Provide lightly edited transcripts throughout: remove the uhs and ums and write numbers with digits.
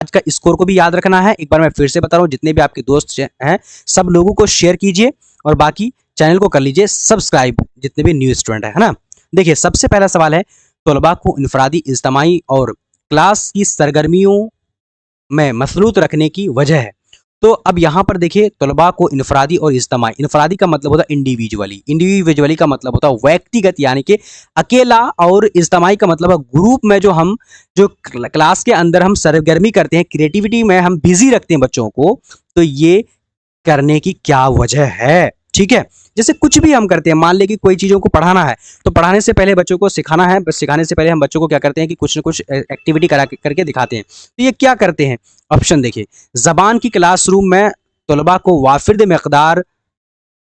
आज का स्कोर को भी याद रखना है। एक बार मैं फिर से बता रहा हूँ, जितने भी आपके दोस्त हैं सब लोगों को शेयर कीजिए और बाकी चैनल को कर लीजिए सब्सक्राइब, जितने भी न्यू स्टूडेंट है ना। देखिए सबसे पहला सवाल है, तलबा को इनफरादी, इज्तिमाई और क्लास की सरगर्मियों में मसरूफ रखने की वजह है। तो अब यहाँ पर देखिए, तलबा को इनफरादी और इज्तिमाई, इनफरादी का मतलब होता है इंडिविजुअली, इंडिविजुअली का मतलब होता है व्यक्तिगत यानी कि अकेला, और इज्तिमाई का मतलब है ग्रुप में जो हम जो क्लास के अंदर हम सरगर्मी करते हैं, क्रिएटिविटी में हम बिजी रखते हैं बच्चों को, तो ये करने की क्या वजह है। ठीक है, जैसे कुछ भी हम करते हैं, मान ले कि कोई चीज़ों को पढ़ाना है तो पढ़ाने से पहले बच्चों को सिखाना है, बस सिखाने से पहले हम बच्चों को क्या करते हैं कि कुछ ना कुछ एक्टिविटी करके दिखाते हैं। तो ये क्या करते हैं, ऑप्शन देखिए, ज़बान की क्लासरूम में तलबा को वाफिद मकदार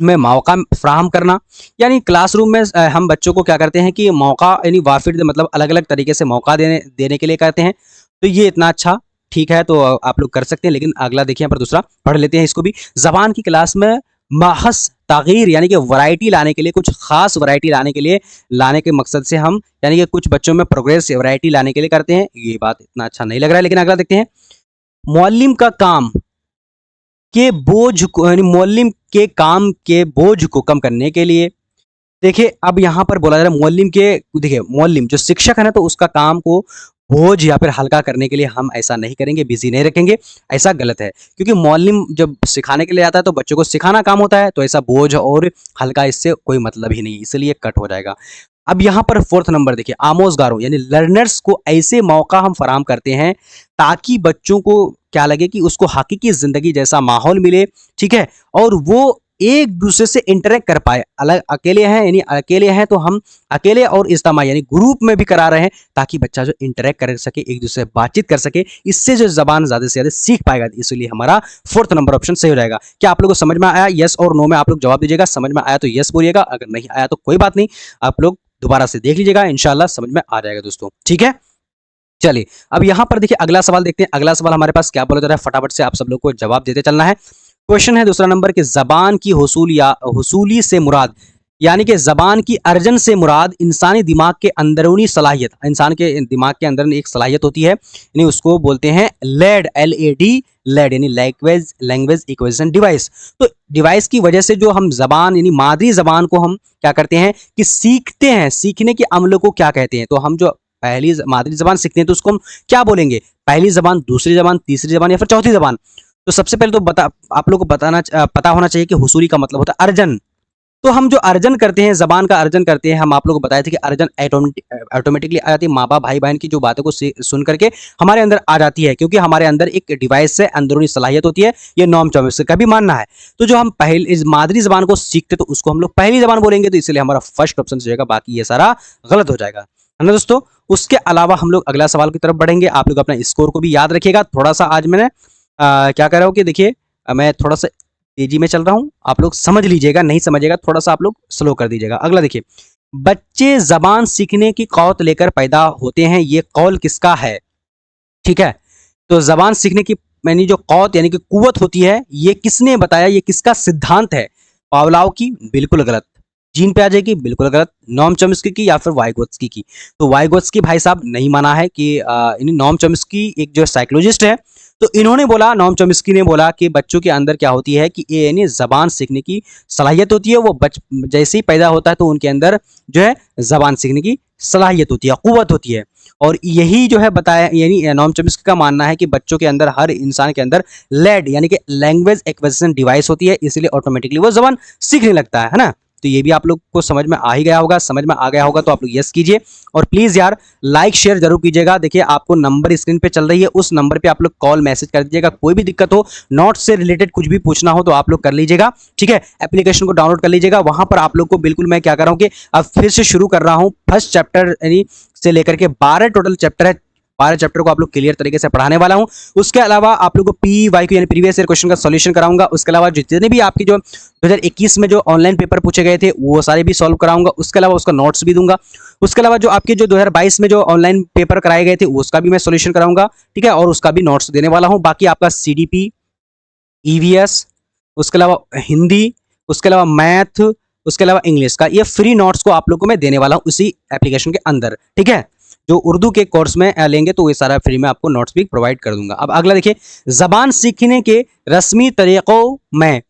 में मौका फ्राहम करना, यानी क्लासरूम में हम बच्चों को क्या करते हैं कि मौका, यानी वाफिद मतलब अलग अलग तरीके से मौका देने के लिए कहते हैं। तो ये इतना अच्छा ठीक है, तो आप लोग कर सकते हैं। लेकिन अगला देखिए यहाँ पर दूसरा पढ़ लेते हैं इसको भी। ज़बान की क्लास में महज तगीर यानी कि वैरायटी लाने के लिए, कुछ खास वैरायटी लाने के लिए, लाने के मकसद से हम यानी कि कुछ बच्चों में प्रोग्रेस वैरायटी लाने के लिए करते हैं। ये बात इतना अच्छा नहीं लग रहा है, लेकिन अगला देखते हैं। मुअल्लिम का काम के बोझ को, यानी मुअल्लिम के काम के बोझ को कम करने के लिए, देखिए अब यहाँ पर बोला जा रहा है मुअल्लिम के, देखिए मुअल्लिम जो शिक्षक है ना, तो उसका काम को बोझ या फिर हल्का करने के लिए हम ऐसा नहीं करेंगे, बिजी नहीं रखेंगे, ऐसा गलत है। क्योंकि मुअल्लिम जब सिखाने के लिए आता है तो बच्चों को सिखाना काम होता है, तो ऐसा बोझ और हल्का इससे कोई मतलब ही नहीं, इसलिए कट हो जाएगा। अब यहाँ पर फोर्थ नंबर देखिए, आमोजगारों यानी लर्नर्स को ऐसे मौका हम फराहम करते हैं ताकि बच्चों को क्या लगे कि उसको हकीकी जिंदगी जैसा माहौल मिले, ठीक है, और वो एक दूसरे से इंटरेक्ट कर पाए। अलग अकेले हैं, यानी अकेले हैं तो हम अकेले और इज्तिमाई यानी ग्रुप में भी करा रहे हैं, ताकि बच्चा जो इंटरेक्ट कर सके, एक दूसरे से बातचीत कर सके, इससे जो जबान ज्यादा से ज्यादा सीख पाएगा। इसलिए हमारा फोर्थ नंबर ऑप्शन सही हो जाएगा। क्या आप लोगों को समझ में आया? यस और नो में आप लोग जवाब दीजिएगा। समझ में आया तो यस बोलिएगा, अगर नहीं आया तो कोई बात नहीं, आप लोग दोबारा से देख लीजिएगा, इंशाल्लाह समझ में आ जाएगा दोस्तों। ठीक है, चलिए अब यहां पर देखिए अगला सवाल देखते हैं। अगला सवाल हमारे पास क्या बोला जा रहा है, फटाफट से आप सब लोग को जवाब देते चलना है। क्वेश्चन है दूसरा नंबर के, जबान की हुसूल या हुसूली से मुराद, यानी कि जबान की अर्जन से मुराद इंसानी दिमाग के अंदरूनी सलाहियत, इंसान के दिमाग के अंदर एक सलाहियत होती है, यानी उसको बोलते हैं लेड, LAD, लेड यानी लैंग्वेज इक्वेशन डिवाइस। तो डिवाइस की वजह से जो हम जबान यानी मादरी जबान को हम क्या करते हैं कि सीखते हैं, सीखने के अमल को क्या कहते हैं। तो हम जो पहली मादरी जबान सीखते हैं तो उसको हम क्या बोलेंगे, पहली जबान, दूसरी जबान, तीसरी जबान या फिर चौथी जबान। तो सबसे पहले तो आप लोग को पता होना चाहिए कि हुसूली का मतलब होता है अर्जन। तो हम जो अर्जन करते हैं, जबान का अर्जन करते हैं, हम आप लोग को बताए थे कि अर्जन ऑटोमेटिकली आ जाती है, माँ बाप भाई बहन की जो बातों को सुन करके हमारे अंदर आ जाती है, क्योंकि हमारे अंदर एक डिवाइस से अंदरूनी सलाहियत होती है, ये नॉर्म चॉम्स्की का भी मानना है। तो जो हम पहली इस मादरी जबान को सीखते तो उसको हम लोग पहली जबान बोलेंगे, तो इसलिए हमारा फर्स्ट ऑप्शन हो जाएगा, बाकी ये सारा गलत हो जाएगा, है ना दोस्तों। उसके अलावा हम लोग अगला सवाल की तरफ बढ़ेंगे। आप लोग अपना स्कोर को भी याद रखिएगा। थोड़ा सा आज मैंने क्या कर रहा हूँ कि देखिए मैं थोड़ा सा तेजी में चल रहा हूं, आप लोग समझ लीजिएगा, नहीं समझिएगा थोड़ा सा आप लोग स्लो कर दीजिएगा। अगला देखिए, बच्चे जबान सीखने की कौत लेकर पैदा होते हैं, ये कौल किसका है? ठीक है, तो जबान सीखने की यानी जो कौत यानी कि कुव्वत होती है, ये किसने बताया, ये किसका सिद्धांत है? पावलाव की? बिल्कुल गलत। जीन पे आ जाएगी? बिल्कुल गलत। नॉर्म चॉम्स्की की या फिर वाइगोत्स्की की? तो वाइगोत्स्की भाई साहब नहीं माना है कि नॉर्म चॉम्स्की एक जो साइकोलॉजिस्ट है, तो इन्होंने बोला, नॉर्म चॉम्स्की ने बोला कि बच्चों के अंदर क्या होती है कि ये यानी जबान सीखने की सलाहियत होती है, वो जैसे ही पैदा होता है तो उनके अंदर जो है जबान सीखने की सलाहियत होती है, कुव्वत होती है। और यही जो है बताया, यानी नॉर्म चॉम्स्की का मानना है कि बच्चों के अंदर, हर इंसान के अंदर लेड यानी कि लैंग्वेज एक्विजिशन डिवाइस होती है, इसलिए ऑटोमेटिकली वो जबान सीखने लगता है ना। तो ये भी आप लोग को समझ में आ ही गया होगा, समझ में आ गया होगा तो आप लोग यस कीजिए, और प्लीज यार लाइक शेयर जरूर कीजिएगा। देखिए आपको नंबर स्क्रीन पे चल रही है, उस नंबर पे आप लोग कॉल मैसेज कर दीजिएगा। कोई भी दिक्कत हो, नोट्स से रिलेटेड कुछ भी पूछना हो तो आप लोग कर लीजिएगा, ठीक है। एप्लीकेशन को डाउनलोड कर लीजिएगा, वहां पर आप लोग को बिल्कुल मैं क्या कर रहा हूँ कि अब फिर से शुरू कर रहा हूँ, फर्स्ट चैप्टर यानी से लेकर के 12 टोटल चैप्टर है, 12 चैप्टर को आप लोग क्लियर तरीके से पढ़ाने वाला हूं। उसके अलावा आप लोगों को PYQ यानी प्रीवियस ईयर क्वेश्चन का सॉल्यूशन कराऊंगा। उसके अलावा जितने भी आपकी जो 2021 में जो ऑनलाइन पेपर पूछे गए थे वो सारे भी सॉल्व कराऊंगा। उसके अलावा उसका नोट्स भी दूंगा। उसके अलावा जो आपके जो 2022 में जो ऑनलाइन पेपर कराए गए थे उसका भी मैं सॉल्यूशन कराऊंगा, ठीक है, और उसका भी नोट्स देने वाला हूं। बाकी आपका CDP, EVS, उसके अलावा हिंदी, उसके अलावा मैथ, उसके अलावा इंग्लिश का ये फ्री नोट्स को आप लोग को मैं देने वाला हूं उसी एप्लीकेशन के अंदर, ठीक है। जो उर्दू के कोर्स में लेंगे तो ये सारा फ्री में आपको नोट्स भी प्रोवाइड कर दूंगा। अब अगला देखिए, जबान सीखने के रस्मी तरीकों में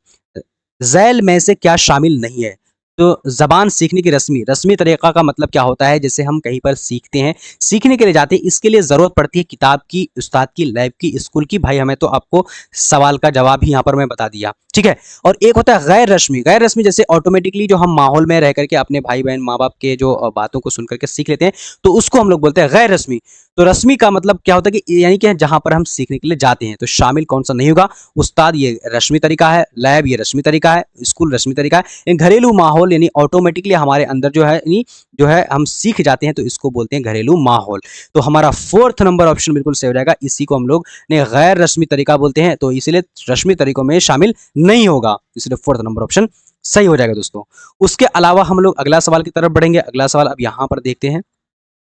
झैल में से क्या शामिल नहीं है। तो जबान सीखने की रस्मी तरीका का मतलब क्या होता है, जैसे हम कहीं पर सीखते हैं, सीखने के लिए जाते हैं, इसके लिए जरूरत पड़ती है किताब की, उस्ताद की, लैब की, स्कूल की। भाई हमें तो आपको सवाल का जवाब ही यहाँ पर मैं बता दिया, ठीक है। और एक होता है गैर रस्मी। गैर रस्मी जैसे ऑटोमेटिकली जो हम माहौल में रह करके अपने भाई बहन माँ बाप के जो बातों को सुन करके सीख लेते हैं, तो उसको हम लोग बोलते हैं गैर रस्मी। तो रस्मी का मतलब क्या होता है कि यानी कि जहां पर हम सीखने के लिए जाते हैं, तो शामिल कौन सा नहीं होगा, उस्ताद ये रस्मी तरीका है, लैब ये रस्मी तरीका है, स्कूल रस्मी तरीका है। घरेलू माहौल यानी ऑटोमेटिकली हमारे अंदर जो है हम सीख जाते हैं, तो इसको बोलते हैं घरेलू माहौल। तो हमारा 4th नंबर ऑप्शन बिल्कुल सही हो जाएगा, इसी को हम लोग ने गैर रस्मी तरीका बोलते हैं, तो इसलिए रस्मी तरीकों में शामिल नहीं होगा, इसलिए 4th नंबर ऑप्शन सही हो जाएगा दोस्तों। उसके अलावा हम लोग अगला सवाल की तरफ बढ़ेंगे। अगला सवाल अब यहां पर देखते हैं,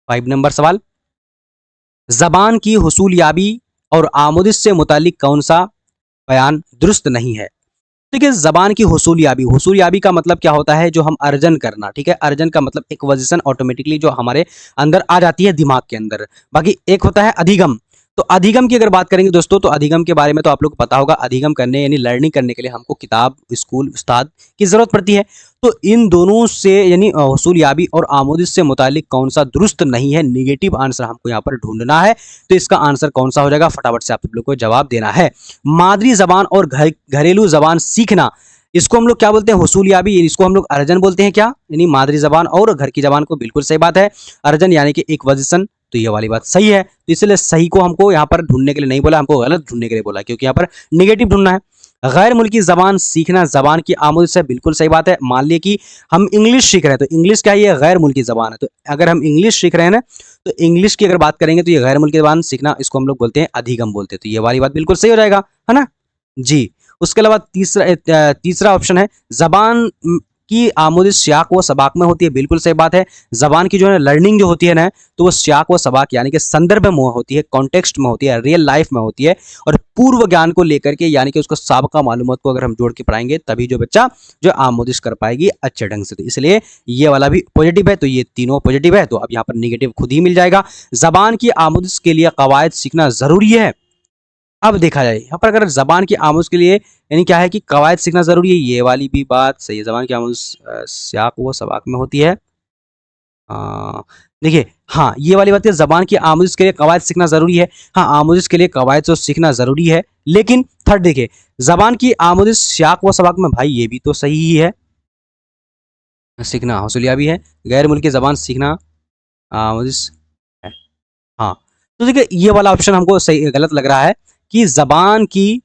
5 नंबर सवाल, जबान की हुसूलियाबी और आमोदिश से मुतालिक कौन सा बयान दुरुस्त नहीं है। देखिए, जबान की हुसूलियाबी का मतलब क्या होता है, जो हम अर्जन करना, ठीक है। अर्जन का मतलब एक वजन ऑटोमेटिकली जो हमारे अंदर आ जाती है दिमाग के अंदर। बाकी एक होता है अधिगम। तो अधिगम की अगर बात करेंगे दोस्तों, तो अधिगम के बारे में तो आप लोग को पता होगा, अधिगम करने यानी लर्निंग करने के लिए हमको किताब, स्कूल, उस्ताद की जरूरत पड़ती है। तो इन दोनों से यानी हुसूलियाबी और आमोदिश से मुतालिक कौन सा दुरुस्त नहीं है, निगेटिव आंसर हमको यहाँ पर ढूंढना है। तो इसका आंसर कौन सा हो जाएगा, फटाफट से आप लोग को जवाब देना है। मादरी जबान और घरेलू जबान सीखना, इसको हम लोग क्या बोलते हैं, हुसूलियाबी, इसको हम लोग अर्जन बोलते हैं क्या, यानी मादरी जबान और घर की जबान को, बिल्कुल सही बात है, अर्जन यानी कि एक वजन। तो ये वाली बात सही है, तो इसलिए सही को हमको यहाँ पर ढूंढने के लिए नहीं बोला, हमको गलत ढूंढने के लिए बोला, क्योंकि यहाँ पर निगेटिव ढूंढना है। गैर मुल्की जबान सीखना जबान की आमद से, बिल्कुल सही बात है। मान लिया कि हम इंग्लिश सीख रहे हैं, तो इंग्लिश क्या है, ये गैर मुल्की जबान है। तो अगर हम इंग्लिश सीख रहे हैं ना, तो इंग्लिश की अगर बात करेंगे तो ये गैर मुल्की जबान सीखना, इसको हम लोग बोलते हैं अधिगम बोलते हैं। तो ये वाली बात बिल्कुल सही हो जाएगा, है ना जी। उसके अलावा तीसरा ऑप्शन है, जबान की आमोदिश सियाक व सबाक में होती है, बिल्कुल सही बात है। जबान की जो है लर्निंग जो होती है ना, तो वो सियाक व सबाक यानी कि संदर्भ में होती है, कॉन्टेक्स्ट में होती है, रियल लाइफ में होती है, और पूर्व ज्ञान को लेकर के, यानी कि उसको साबका मालूमात को अगर हम जोड़ के पढ़ाएंगे, तभी जो बच्चा जो आमोदिश कर पाएगी अच्छे ढंग से। तो इसलिए ये वाला भी पॉजिटिव है, तो ये तीनों पॉजिटिव है। तो अब यहाँ पर निगेटिव खुद ही मिल जाएगा। जबान की आमोदिश के लिए कवायद सीखना जरूरी है। अब देखा जाए यहाँ पर, अगर जबान की आमोज के लिए यानी क्या है कि कवायद सीखना जरूरी है, ये वाली भी बात सही है। जबान की आमोज सियाक व सबाक में होती है। देखिए, हाँ ये वाली बात है, जबान की आमोज के लिए कवायद सीखना जरूरी है। हाँ, आमोज के लिए कवायद तो सीखना जरूरी है, लेकिन थर्ड देखिए, जबान की आमोज सियाक व सबाक में, भाई ये भी तो सही ही है, सीखना हौसलिया भी है, गैर मुल्की जबान सीखना आमोज है। हाँ, तो देखिए ये वाला ऑप्शन हमको सही गलत लग रहा है कि जबान की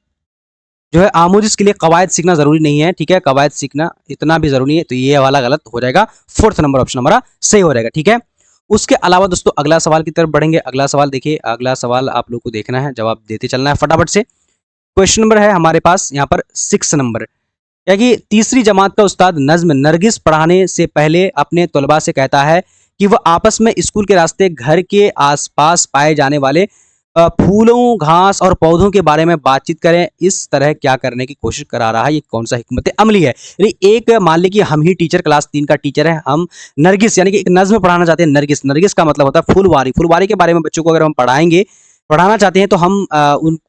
जो है आमोजिश के लिए कवायद सीखना जरूरी नहीं है, ठीक है, कवायद सीखना इतना भी जरूरी है। तो ये वाला गलत हो जाएगा, 4th नंबर ऑप्शन हमारा सही हो जाएगा, ठीक है। उसके अलावा दोस्तों अगला सवाल की तरफ बढ़ेंगे। अगला सवाल देखिए, अगला सवाल आप लोग को देखना है, जवाब देते चलना है फटाफट से। क्वेश्चन नंबर है हमारे पास यहाँ पर 6 नंबर, क्या कि तीसरी जमात का उस्ताद नज्म नरगिस पढ़ाने से पहले अपने तलबा से कहता है कि वह आपस में स्कूल के रास्ते, घर के आसपास पाए जाने वाले फूलों, घास और पौधों के बारे में बातचीत करें। इस तरह क्या करने की कोशिश करा रहा है, ये कौन सा हिकमत अमली है। यानी एक मान लीजिए कि हम ही टीचर, क्लास 3 का टीचर है, हम नरगिस यानी कि एक नज्म पढ़ाना चाहते हैं। नरगिस, नरगिस का मतलब होता है फुलवारी। फुलवारी के बारे में बच्चों को अगर हम पढ़ाना चाहते हैं, तो हम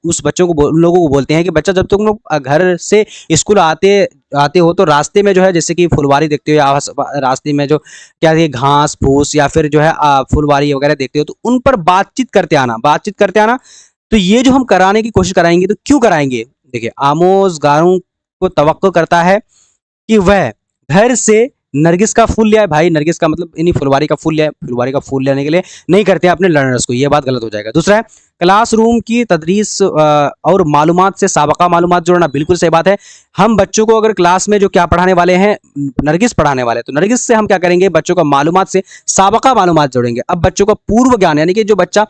उस बच्चों को, उन लोगों को बोलते हैं कि बच्चा जब तुम लोग घर से स्कूल आते हो, तो रास्ते में जो है जैसे कि फुलवारी देखते हो, या रास्ते में जो क्या है घास फूस या फिर जो है फुलवारी वगैरह देखते हो, तो उन पर बातचीत करते आना। तो ये जो हम कराने की कोशिश कराएंगे, तो क्यों कराएंगे, देखिए आमोजगारों को तवक्को करता है कि वह घर से नरगिस का फूल ले आए। भाई नरगिस का मतलब यानी फुलवारी का फूल ले आए, फुलवारी का फूल लेने के लिए नहीं करते हैं अपने लर्नर्स को, ये बात गलत हो जाएगा। दूसरा है, क्लासरूम की तदरीस और मालूमात से साबका मालूमात जोड़ना, बिल्कुल सही बात है। हम बच्चों को अगर क्लास में जो क्या पढ़ाने वाले हैं, नरगिस पढ़ाने वाले हैं, तो नरगिस से हम क्या करेंगे, बच्चों का मालूमात से साबका मालूमात जोड़ेंगे। अब बच्चों का पूर्व ज्ञान, यानी कि जो बच्चा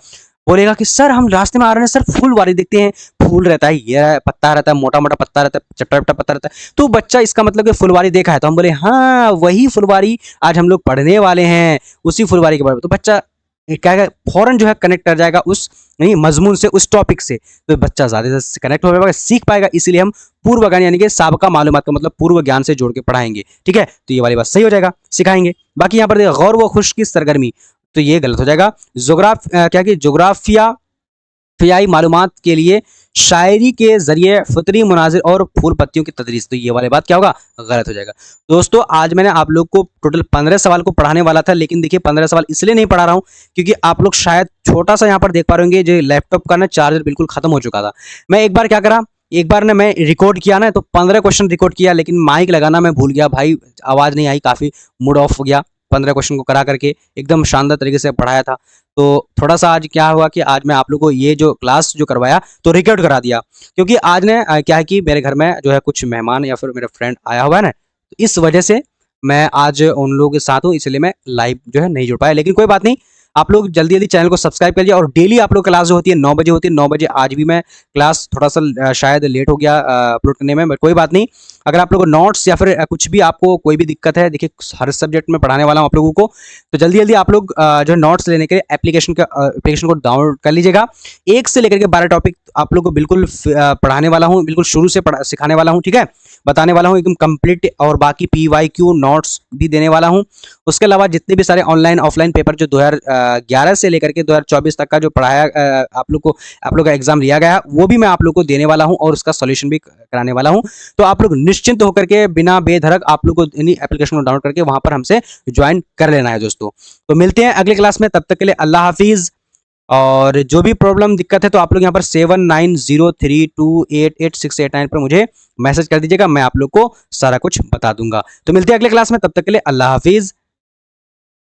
बोलेगा कि सर हम रास्ते में आ रहे हैं, सर फुलवारी देखते हैं, फूल रहता है, ये पत्ता रहता है, मोटा मोटा पत्ता रहता है, चट्टा चट्टा पत्ता रहता है, तो बच्चा इसका मतलब कि फुलवारी देखा है, तो हम बोले हाँ वही फुलवारी आज हम लोग पढ़ने वाले हैं, उसी फुलवारी के बारे में। तो बच्चा क्या फौरन जो है कनेक्ट कर जाएगा उस नहीं मजमून से, उस टॉपिक से, तो बच्चा ज्यादा से कनेक्ट हो जाएगा, सीख पाएगा। इसीलिए हम पूर्व ज्ञान यानी कि साबका मालूमात का मतलब पूर्व ज्ञान से जोड़ के पढ़ाएंगे, ठीक है। तो ये वाली बात सही हो जाएगा, सिखाएंगे। बाकी यहाँ पर गौर व खुश की सरगर्मी, तो ये गलत हो जाएगा। क्या कि जोग्राफियाई मालूमात के लिए शायरी के जरिए फितरी मुनाजिर और फूल पत्तियों की तदरीस, तो ये वाली बात क्या होगा, गलत हो जाएगा। दोस्तों आज मैंने आप लोग को टोटल 15 सवाल को पढ़ाने वाला था, लेकिन देखिए 15 सवाल इसलिए नहीं पढ़ा रहा हूं क्योंकि आप लोग शायद छोटा सा यहाँ पर देख पा रहे होंगे जो लैपटॉप का ना चार्जर बिल्कुल खत्म हो चुका था। मैं एक बार क्या करा, एक बार ना मैं रिकॉर्ड किया ना, तो 15 क्वेश्चन रिकॉर्ड किया, लेकिन माइक लगाना मैं भूल गया भाई, आवाज नहीं आई, काफी मूड ऑफ हो गया। 15 क्वेश्चन को करा करके एकदम शानदार तरीके से पढ़ाया था। तो थोड़ा सा आज क्या हुआ कि आज मैं आप लोगों को ये जो क्लास जो करवाया तो रिकॉर्ड करा दिया, क्योंकि आज ने क्या है कि मेरे घर में जो है कुछ मेहमान या फिर मेरा फ्रेंड आया हुआ है ना, तो इस वजह से मैं आज उन लोगों के साथ हूँ, इसलिए मैं लाइव जो है नहीं जुड़ पाया। लेकिन कोई बात नहीं, आप लोग जल्दी जल्दी चैनल को सब्सक्राइब करिए। और डेली आप लोग क्लास जो होती है 9 बजे होती है, 9 बजे आज भी मैं क्लास थोड़ा सा शायद लेट हो गया अपलोड करने में, बट कोई बात नहीं। अगर आप लोगों को नोट्स या फिर कुछ भी आपको कोई भी दिक्कत है, देखिए हर सब्जेक्ट में पढ़ाने वाला हूँ आप लोगों को, तो जल्दी जल्दी आप लोग जो है नोट्स लेने के लिए एप्लीकेशन को डाउनलोड कर लीजिएगा। 1 से लेकर के 12 टॉपिक आप लोग को बिल्कुल पढ़ाने वाला हूँ, बिल्कुल शुरू से सिखाने वाला हूँ, ठीक है, बताने वाला हूँ एकदम कंप्लीट, और बाकी PYQ नोट्स भी देने वाला हूँ। उसके अलावा जितने भी सारे ऑनलाइन ऑफलाइन पेपर जो 2011 से लेकर के 2024 तक का जो पढ़ाया आप लोग का एग्जाम लिया गया, वो भी मैं आप लोग को देने वाला हूँ और उसका सॉल्यूशन भी कराने वाला हूँ। तो आप लोग निश्चिंत होकर के बिना बेधड़क आप लोग को इन्हीं एप्लीकेशन को डाउनलोड करके वहां पर हमसे ज्वाइन कर लेना है दोस्तों। तो मिलते हैं अगले क्लास में, तब तक के लिए अल्लाह हाफिज। और जो भी प्रॉब्लम दिक्कत है तो आप लोग यहाँ पर 7903288689 पर मुझे मैसेज कर दीजिएगा, मैं आप लोग को सारा कुछ बता दूंगा। तो मिलते हैं अगले क्लास में, तब तक के लिए अल्लाह हाफिज।